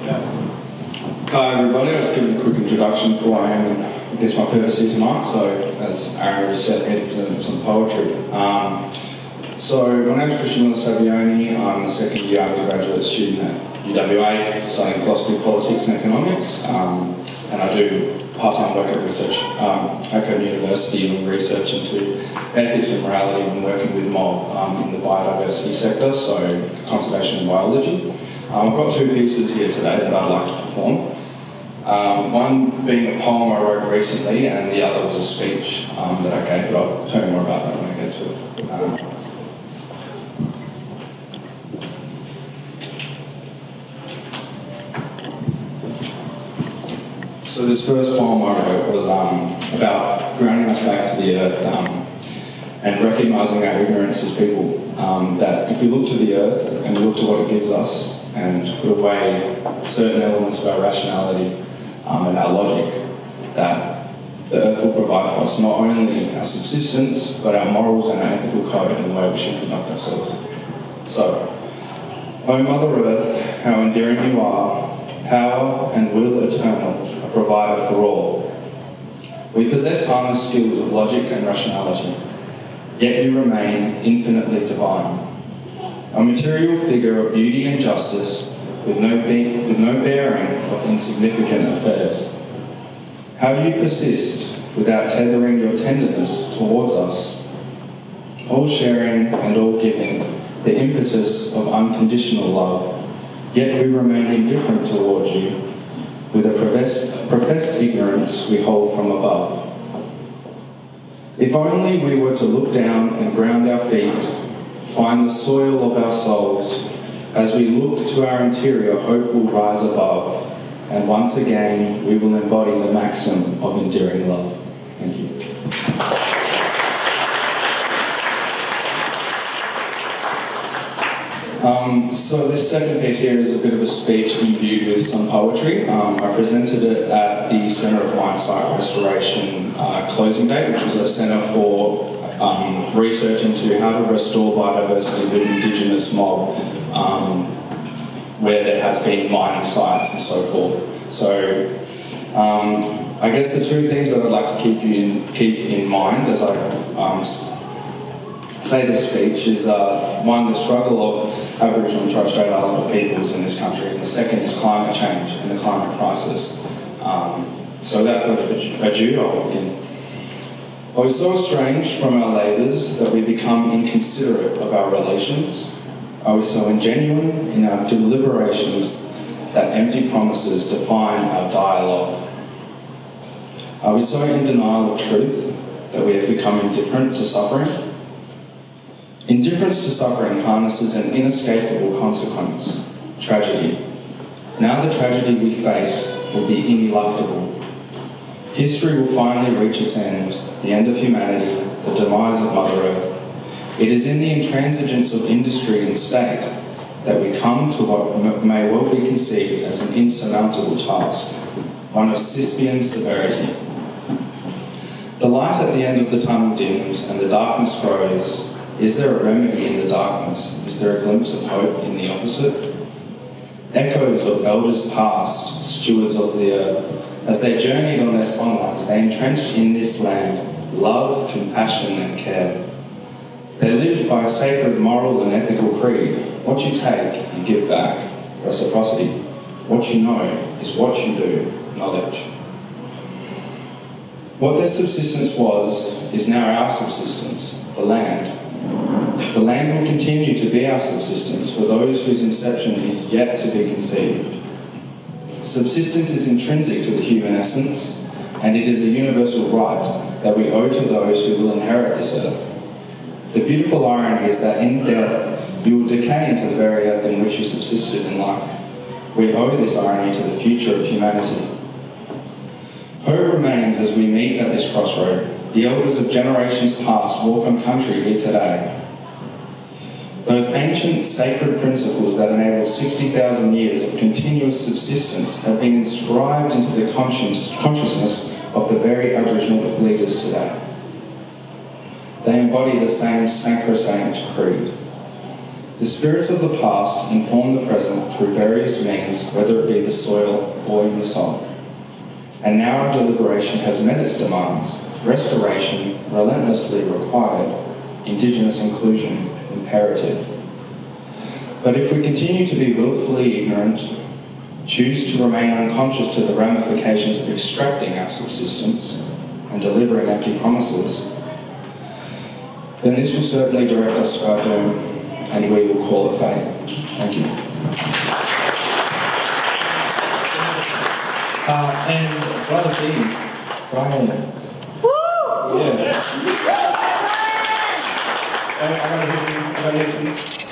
Hi everybody, I'll just give you a quick introduction for who I am and I guess my purpose here tonight. So, as Aaron already said, I present some poetry. So, my name is Miller-Sabbioni. I'm a second year undergraduate student at UWA, studying philosophy, politics and economics. And I do part-time work at research at Curtin University doing research into ethics and morality and working with mob in the biodiversity sector, so conservation and biology. I've got two pieces here today that I'd like to perform. One being a poem I wrote recently, and the other was a speech that I gave, but I'll tell you more about that when I get to it. So this first poem I wrote was about grounding us back to the earth and recognising our ignorance as people. That if we look to the earth and we look to what it gives us and put away certain elements of our rationality and our logic, that the earth will provide for us not only our subsistence, but our morals and our ethical code and the way we should conduct ourselves. So, O Mother Earth, how endearing you are, power and will eternal, a provider for all. We possess harness skills of logic and rationality, yet you remain infinitely divine. A material figure of beauty and justice with no bearing of insignificant affairs. How you persist without tethering your tenderness towards us, all sharing and all giving the impetus of unconditional love, yet we remain indifferent towards you with a professed ignorance we hold from above. If only we were to look down and ground our feet, find the soil of our souls. As we look to our interior, hope will rise above, and once again we will embody the maxim of enduring love. Thank you. So this second piece here is a bit of a speech imbued with some poetry. I presented it at the Centre of Mine Site Restoration closing date, which was a centre for research into how to restore biodiversity with Indigenous mob, where there has been mining sites and so forth. So I guess the two things that I'd like to keep in mind as I say this speech is one, the struggle of Aboriginal and Torres Strait Islander peoples in this country, and the second is climate change and the climate crisis. So without further ado, I'll begin. Are we so estranged from our labours that we become inconsiderate of our relations? Are we so ingenuine in our deliberations that empty promises define our dialogue? Are we so in denial of truth that we have become indifferent to suffering? Indifference to suffering harnesses an inescapable consequence, tragedy. Now the tragedy we face will be ineluctable. History will finally reach its end, the end of humanity, the demise of Mother Earth. It is in the intransigence of industry and state that we come to what may well be conceived as an insurmountable task, one of Sisyphean severity. The light at the end of the tunnel dims and the darkness grows. Is there a remedy in the darkness? Is there a glimpse of hope in the opposite? Echoes of elders past, stewards of the earth, as they journeyed on their spotlights, they entrenched in this land love, compassion and care. They lived by a sacred moral and ethical creed. What you take, you give back. Reciprocity. What you know is what you do. Knowledge. What their subsistence was is now our subsistence, the land. The land will continue to be our subsistence for those whose inception is yet to be conceived. Subsistence is intrinsic to the human essence, and it is a universal right that we owe to those who will inherit this earth. The beautiful irony is that in death, you will decay into the very earth in which you subsisted in life. We owe this irony to the future of humanity. Hope remains as we meet at this crossroad. The elders of generations past walk on country here today. Those ancient sacred principles that enabled 60,000 years of continuous subsistence have been inscribed into the consciousness of the very Aboriginal leaders today. They embody the same sacrosanct creed. The spirits of the past inform the present through various means, whether it be the soil or in the soul. And now our deliberation has met its demands, restoration relentlessly required, Indigenous inclusion imperative. But if we continue to be willfully ignorant, choose to remain unconscious to the ramifications of extracting our subsistence and delivering empty promises, then this will certainly direct us to our doom, and we will call it fate. Thank you. And Brother B, Brian. Woo! Yeah. I gotta hear from you.